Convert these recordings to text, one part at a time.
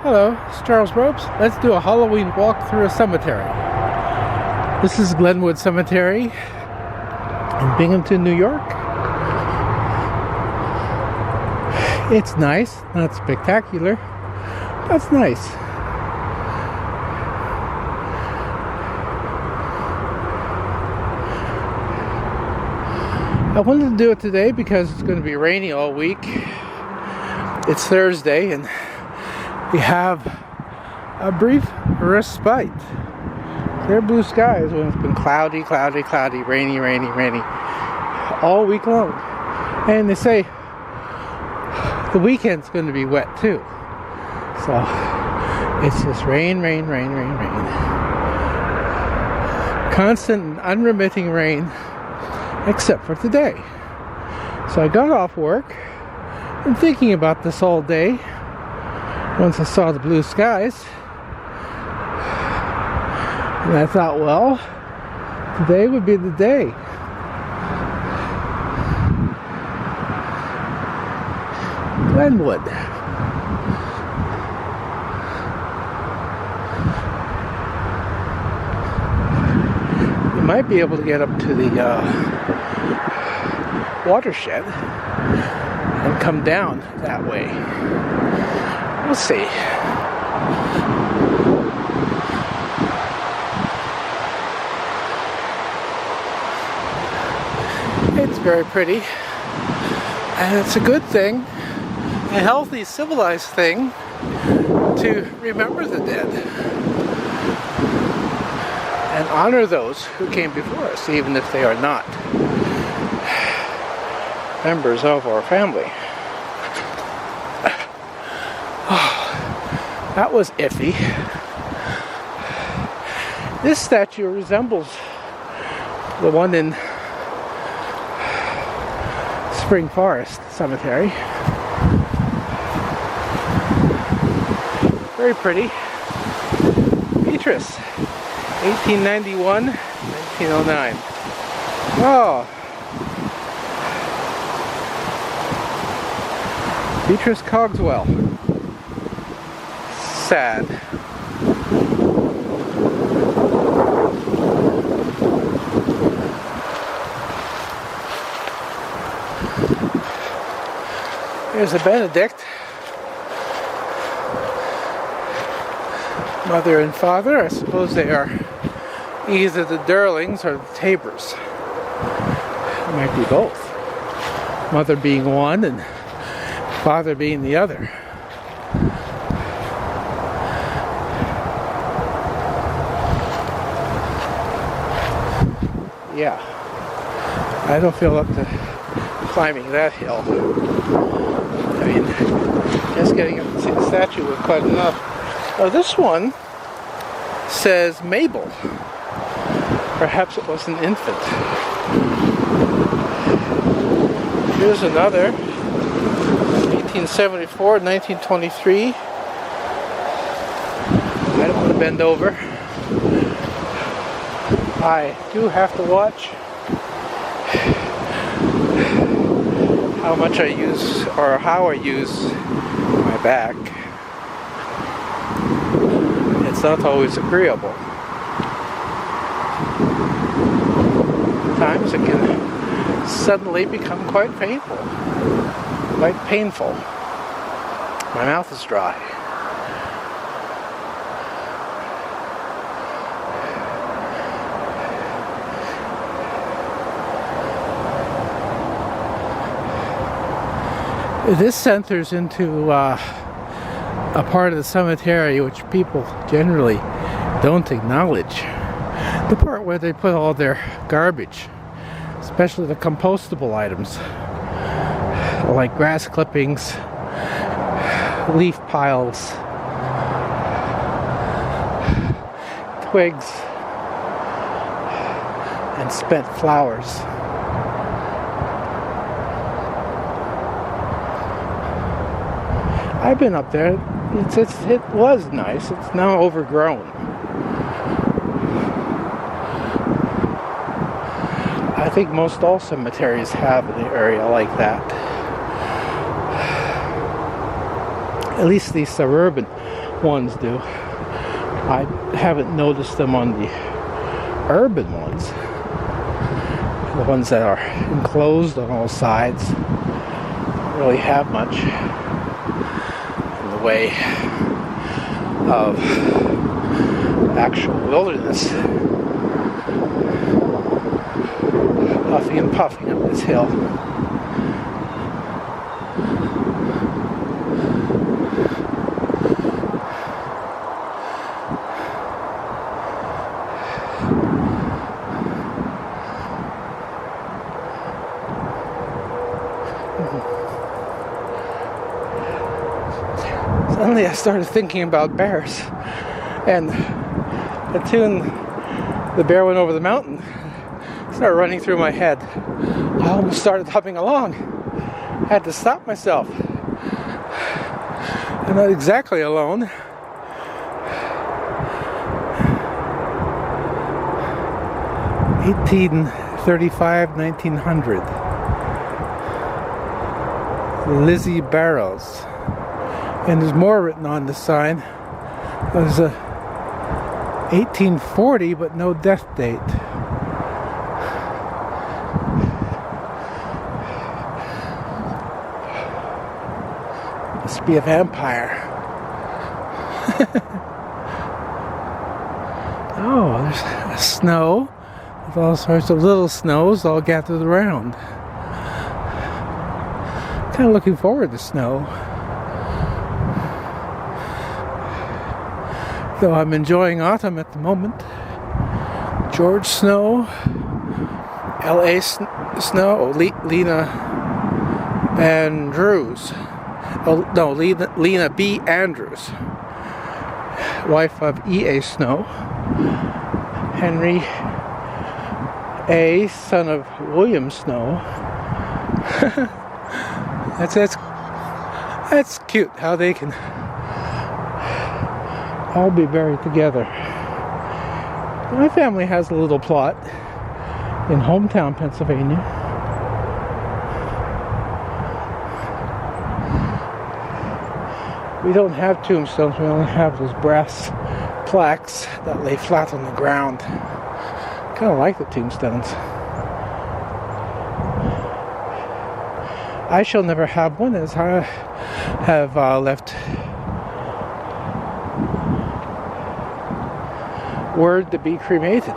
Hello, it's Charles Ropes. Let's do a Halloween walk through a cemetery. This is Glenwood Cemetery in Binghamton, New York. It's nice, not spectacular, but it's nice. I wanted to do it today because it's going to be rainy all week. It's Thursday and we have a brief respite. Clear blue skies when it's been cloudy, rainy all week long. And they say the weekend's going to be wet too. So it's just rain. Constant and unremitting rain, except for today. So I got off work and thinking about this all day. Once I saw the blue skies, and I thought, well, today would be the day. Glenwood. You might be able to get up to the watershed and come down that way. We'll see. It's very pretty, and it's a good thing, a healthy, civilized thing to remember the dead and honor those who came before us, even if they are not members of our family. That was iffy. This statue resembles the one in Spring Forest Cemetery. Very pretty. Beatrice, 1891, 1909. Oh. Beatrice Cogswell. Sad. Here's a Benedict. Mother and father, I suppose they are either the Durlings or the Tabors. It might be both. Mother being one and father being the other. Yeah, I don't feel up to climbing that hill. I mean, just getting up to see the statue was quite enough. Now this one says Mabel. Perhaps it was an infant. Here's another, 1874, 1923. I don't want to bend over. I do have to watch how much I use or how I use my back. It's not always agreeable. Sometimes it can suddenly become quite painful. My mouth is dry. This centers into a part of the cemetery which people generally don't acknowledge. The part where they put all their garbage, especially the compostable items, like grass clippings, leaf piles, twigs, and spent flowers. I've been up there. It was nice. It's now overgrown. I think most all cemeteries have an area like that. At least these suburban ones do. I haven't noticed them on the urban ones. The ones that are enclosed on all sides don't really have much in the way of actual wilderness. Puffing and puffing up this hill. Suddenly I started thinking about bears, and the tune "The Bear Went Over the Mountain" started running through my head. I almost started hopping along. I had to stop myself. I'm not exactly alone. (1835–1900). Lizzie Barrows. And there's more written on the sign. There's a 1840, but no death date. Must be a vampire. Oh, there's a snow with all sorts of little snows all gathered around. Kind of looking forward to snow. Though I'm enjoying autumn at the moment. George Snow, L.A. Snow, Lena Andrews. Oh, no, Lena B. Andrews, wife of E.A. Snow. Henry A., son of William Snow. That's cute how they can all be buried together. My family has a little plot in hometown Pennsylvania. We don't have tombstones, we only have those brass plaques that lay flat on the ground. Kind of like the tombstones. I shall never have one, as I have left word to be cremated.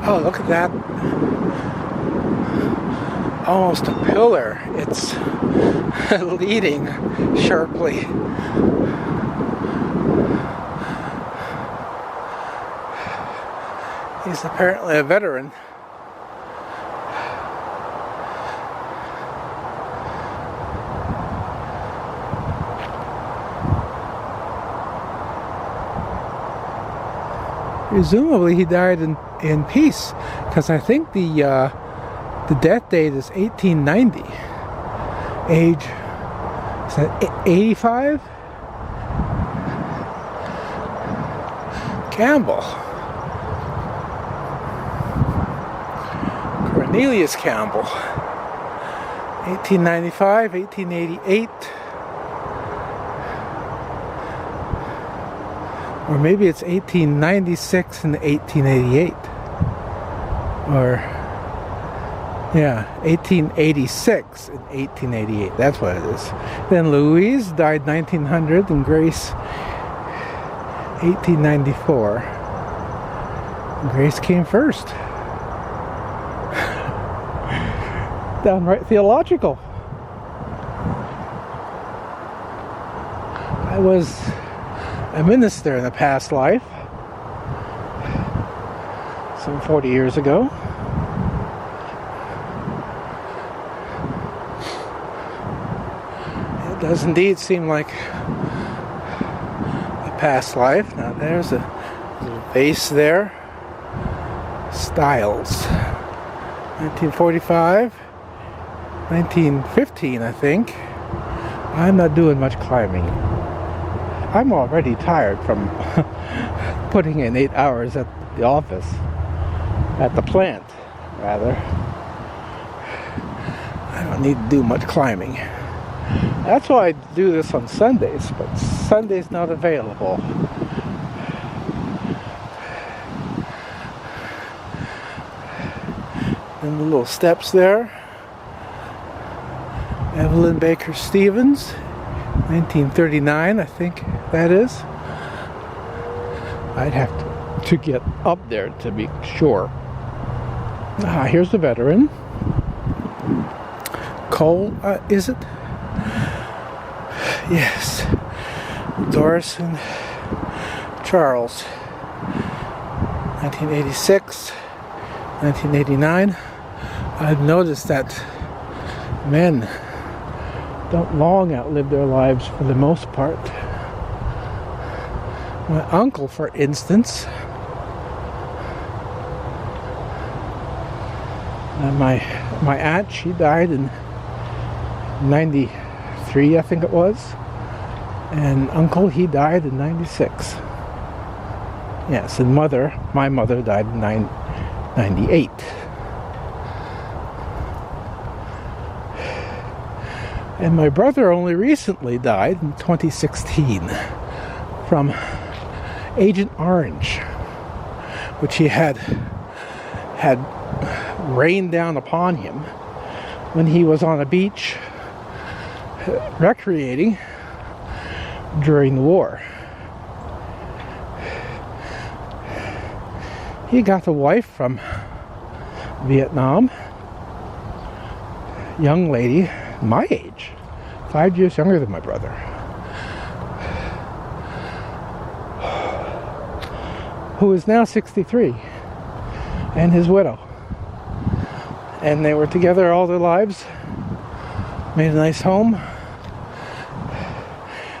Oh, look at that. Almost a pillar. It's leading sharply. He's apparently a veteran. Presumably he died in peace, because I think the death date is 1890. Age, is that 85? Campbell. Cornelius Campbell. 1895, 1888. Or maybe it's 1896 and 1888. Or, yeah, 1886 and 1888. That's what it is. Then Louise died 1900 and Grace 1894. And Grace came first. Downright theological. I was a minister in a past life, some 40 years ago. It does indeed seem like a past life. Now there's a little vase there, styles. 1945, 1915, I think. I'm not doing much climbing. I'm already tired from putting in 8 hours at the office, at the plant, rather. I don't need to do much climbing. That's why I do this on Sundays, but Sunday's not available. And the little steps there. Evelyn Baker Stevens, 1939, I think that is. I'd have to get up there to be sure. Here's the veteran. Cole, is it? Yes. Doris and Charles, 1986, 1989. I've noticed that men don't long outlive their lives for the most part. My uncle, for instance, and my aunt, she died in 93, I think it was, and uncle, he died in 96. Yes, and my mother died in 98. And my brother only recently died in 2016 from Agent Orange, which he had rained down upon him when he was on a beach recreating during the war. He got a wife from Vietnam, young lady, my age, 5 years younger than my brother. Who is now 63, and his widow. And they were together all their lives, made a nice home,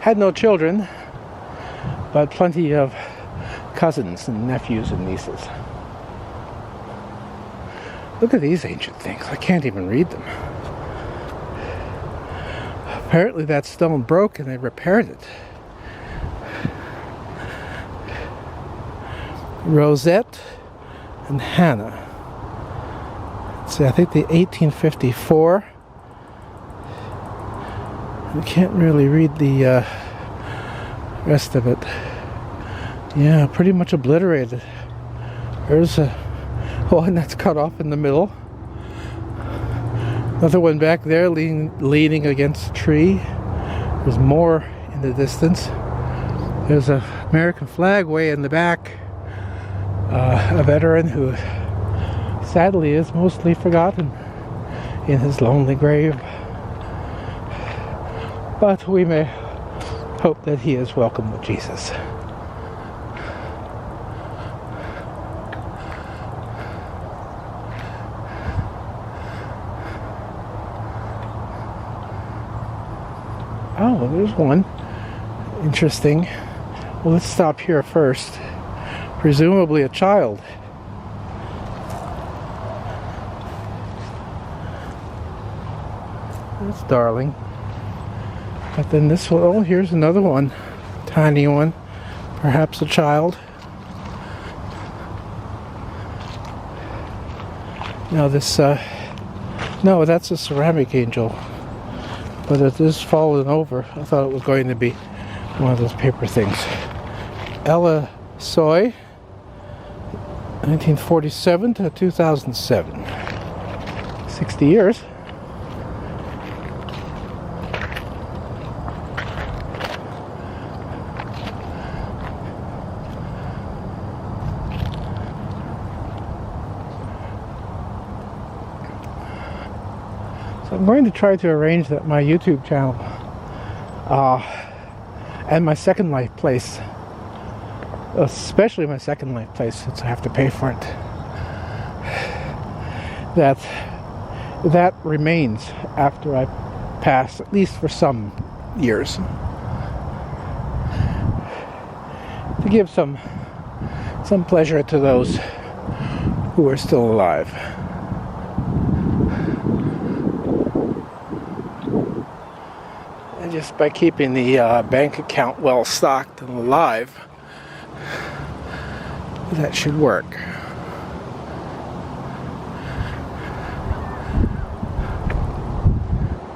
had no children, but plenty of cousins and nephews and nieces. Look at these ancient things. I can't even read them. Apparently that stone broke and they repaired it. Rosette and Hannah. See, I think the 1854. I can't really read the rest of it. Yeah, pretty much obliterated. There's one that's cut off in the middle. Another one back there leaning against a tree. There's more in the distance. There's an American flag way in the back. A veteran who sadly is mostly forgotten in his lonely grave. But we may hope that he is welcome with Jesus. Oh, there's one. Interesting. Well, let's stop here first. Presumably a child. That's darling. But then this one, oh, here's another one. Tiny one. Perhaps a child. No, this, no, that's a ceramic angel. But it is fallen over. I thought it was going to be one of those paper things. Ella Soy, 1947 to 2007. 60 years. So I'm going to try to arrange that my YouTube channel and my Second Life place, especially my Second Life place, since I have to pay for it, that remains after I pass, at least for some years, to give some pleasure to those who are still alive. And just by keeping the bank account well stocked and alive, that should work.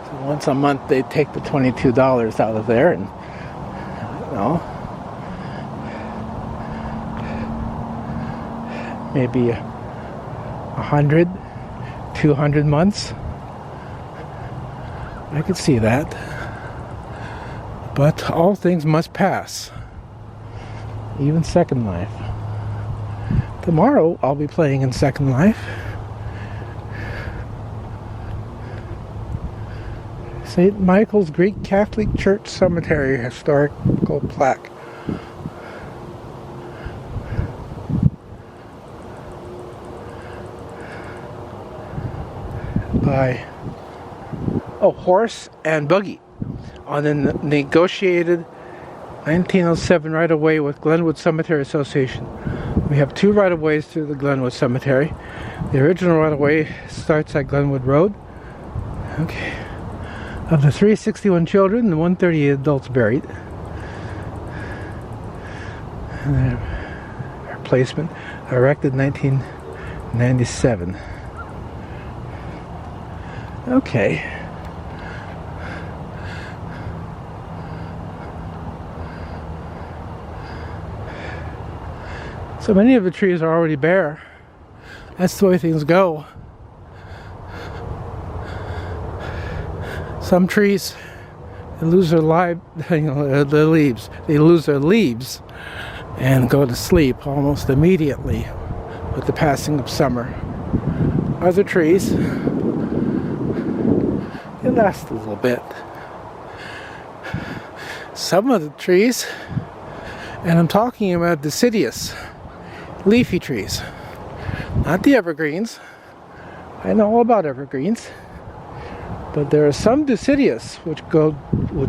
So once a month they take the $22 out of there, and you know, maybe 100, 200 months. I could see that. But all things must pass. Even Second Life. Tomorrow I'll be playing in Second Life. St. Michael's Greek Catholic Church Cemetery historical plaque. By Horse and Buggy on the negotiated 1907 right-of-way with Glenwood Cemetery Association. We have 2 right-of-ways through the Glenwood Cemetery. The original right-of-way starts at Glenwood Road. Okay. Of the 361 children, the 138 adults buried. And their placement, erected 1997. Okay. So many of the trees are already bare. That's the way things go. Some trees, they lose their the leaves. They lose their leaves and go to sleep almost immediately with the passing of summer. Other trees, they last a little bit. Some of the trees, and I'm talking about deciduous, leafy trees, not the evergreens. I know all about evergreens, but there are some deciduous which will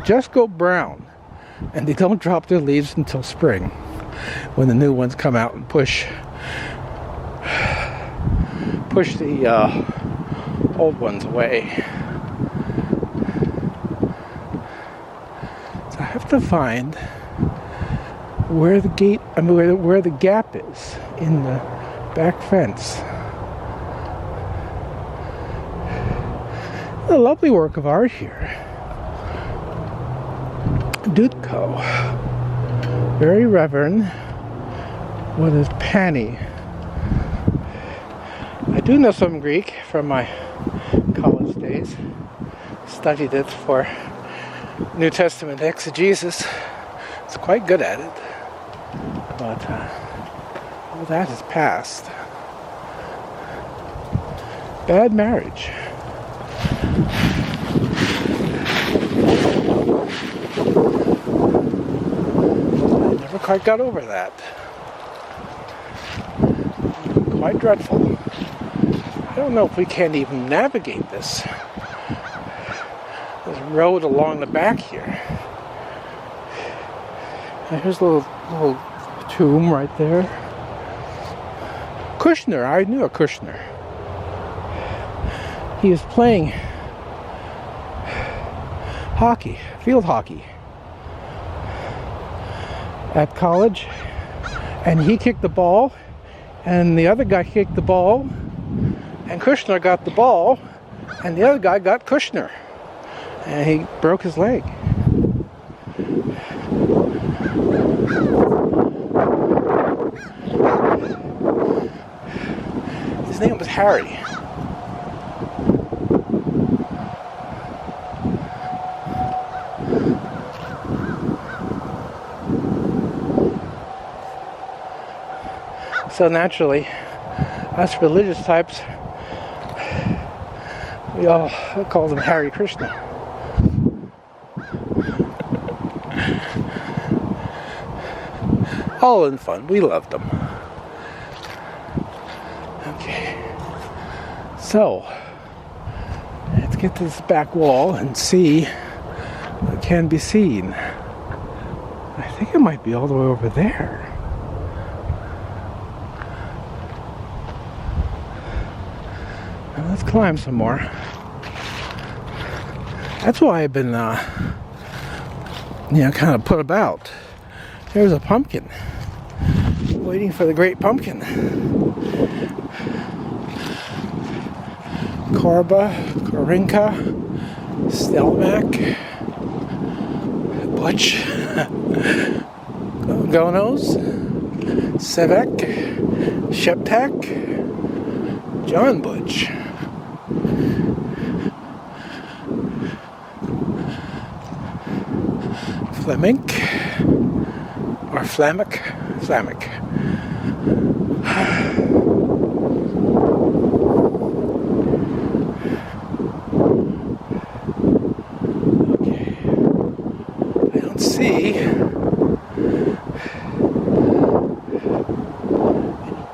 just go brown, and they don't drop their leaves until spring, when the new ones come out and push the old ones away. So I have to find where the gate, where the gap is in the back fence. A lovely work of art here. Dutko, very reverend. What is Pani? I do know some Greek from my college days. Studied it for New Testament exegesis. It's quite good at it. But all that is past. Bad marriage. I never quite got over that. Quite dreadful. I don't know if we can even navigate this road along the back here. And here's a little tomb right there. Kushner, I knew a Kushner. He was playing hockey, field hockey, at college, and he kicked the ball, and the other guy kicked the ball, and Kushner got the ball, and the other guy got Kushner, and he broke his leg. His name was Harry. So naturally, us religious types, we all call them Hare Krishna. All in fun. We loved them. Okay. So, let's get to this back wall and see what can be seen. I think it might be all the way over there. Let's climb some more. That's why I've been, kind of put about. There's a pumpkin. Waiting for the great pumpkin. Korba, Korinka, Stelmack, Butch, Gonos, Sevek, Sheptak, John Butch. Flemink, or Flamick. Okay, I don't see any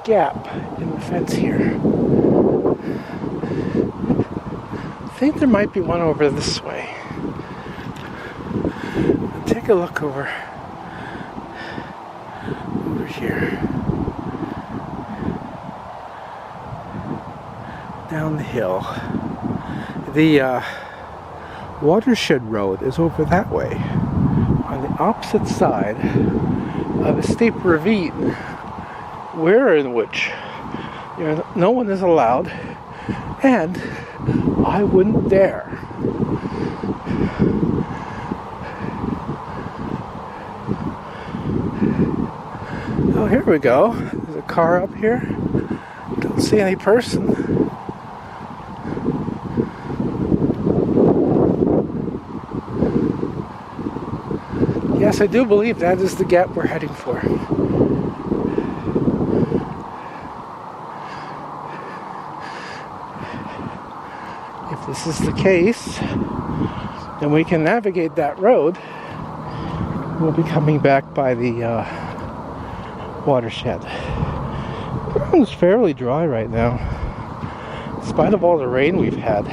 gap in the fence here. I think there might be one over this way. Take a look over here. Down the hill. The watershed road is over that way, on the opposite side of a steep ravine, in which no one is allowed, and I wouldn't dare. Oh, here we go. There's a car up here. Don't see any person. Yes, I do believe that is the gap we're heading for. If this is the case, then we can navigate that road. We'll be coming back by the watershed. The ground is fairly dry right now, in spite of all the rain we've had.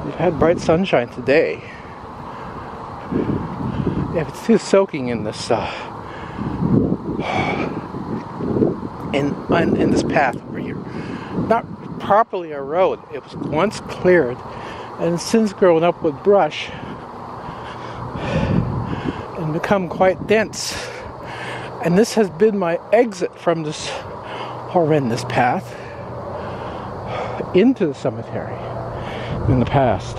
We've had bright sunshine today. Yeah, it's still soaking in this in this path over here. Not properly a road. It was once cleared and has since grown up with brush and become quite dense. And this has been my exit from this horrendous path into the cemetery in the past.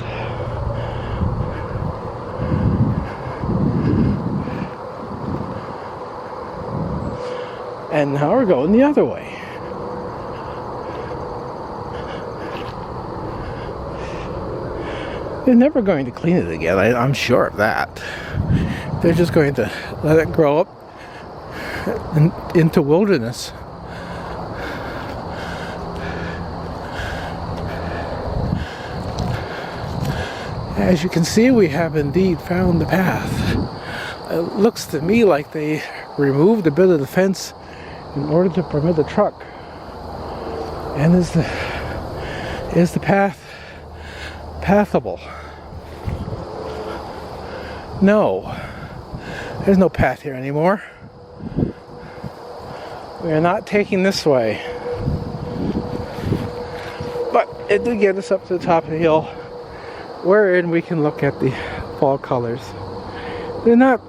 And now we're going the other way. They're never going to clean it again, I'm sure of that. They're just going to let it grow up into wilderness. As you can see, we have indeed found the path. It looks to me like they removed a bit of the fence in order to permit a truck. And is the path pathable? No. There's no path here anymore. We are not taking this way. But it did get us up to the top of the hill, wherein we can look at the fall colors. They're not